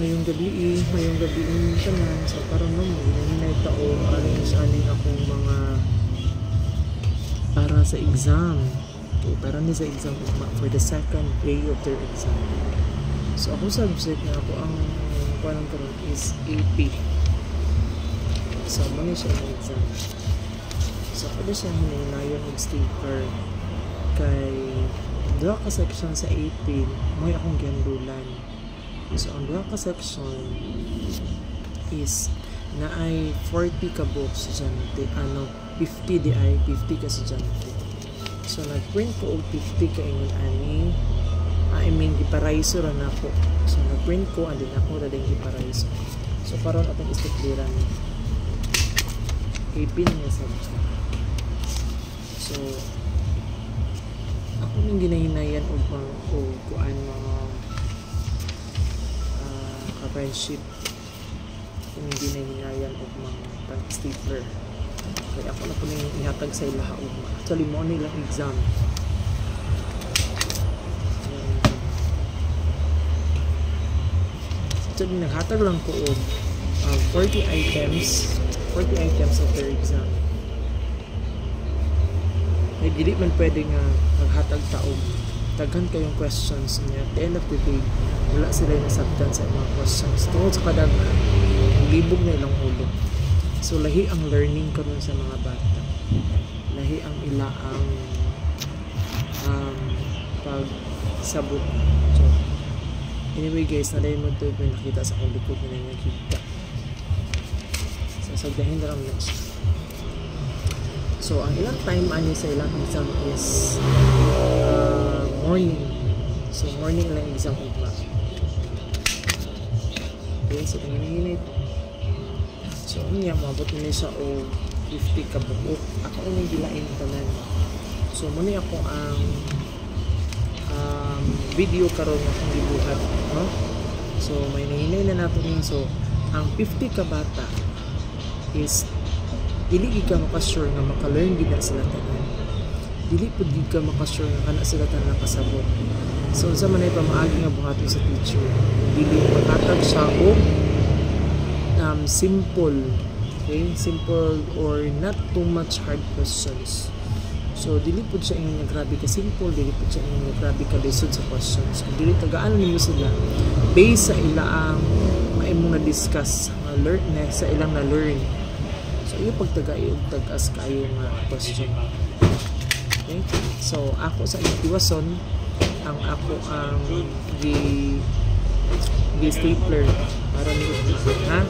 Ngayong gabi yung tanan. So karon no mo hinay taon aling akong mga para sa exam. Okay, para ni sa exam for the second day of their exam. So ako subject na ako ang parang karon is AP. So mali siya ng exam. So ako siya hinayon og sticker kay duha ka section sa AP mo akong giandulan. So ang duha ka section is na ay 40 ka books estudyante, 50 di ay 50 ka estudyante. So nag-print ko og 50 ka ingon ani. I mean giparaiso ra nako. So nag-print ko and then ako ra din giparaiso. So karon atong istikliran AP niya subject. So ako ning ginahinayan og kuan mga ka-friendship kung hindi nahinayan o mga stapler kaya ako na po nang ihatag sa ilaha actually mo nilang exam actually naghatag lang ko og 40 items of their exam ay dili man pwede nga maghatag taog daghan kayong questions niya. At the end of the day, wala sila nasabtan sa mga questions. Tungkol sa kadaghan, libog na ilang ulo. So, lahi ang learning karon sa mga bata. Lahi ang ilaang pagsabot. So, anyway guys, nalay mo ito yung nakita sa akong likod na nakita. So, sagdahin na lang next. So, ang ilang time ani sa ilang exam is morning. So, morning lang exam ugma. Okay, so, nanginginit. So, niya, mabot nila siya o 50 ka buko. Ako ang gilain tanan. So, muna ako ang video karon nga akong gibuhat. No? So, may nahinay na natin yun. So, ang 50 ka bata is dili ka makasure nga maka-learn gid sila tanan. Dili pud gid ka makasure nga kana sila tanan nakasabot. So sa man ay pamaagi nga buhaton sa teacher. Dili maghatag siya og simple, okay? Simple or not too much hard questions. So dili pud siya ingon nga grabe ka simple, dili pud siya ingon nga grabe ka lisod sa questions. Kung dili tagaan nimo sila based sa ilaang maimong na-discuss nga learn na sa ilang na-learn. So, yung pagtagay yung tagas kayo nga question. Okay? So, ako sa itiwason, ang ako ang stapler para nito. Ha?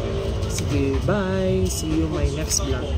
Sige, bye! See you my next vlog.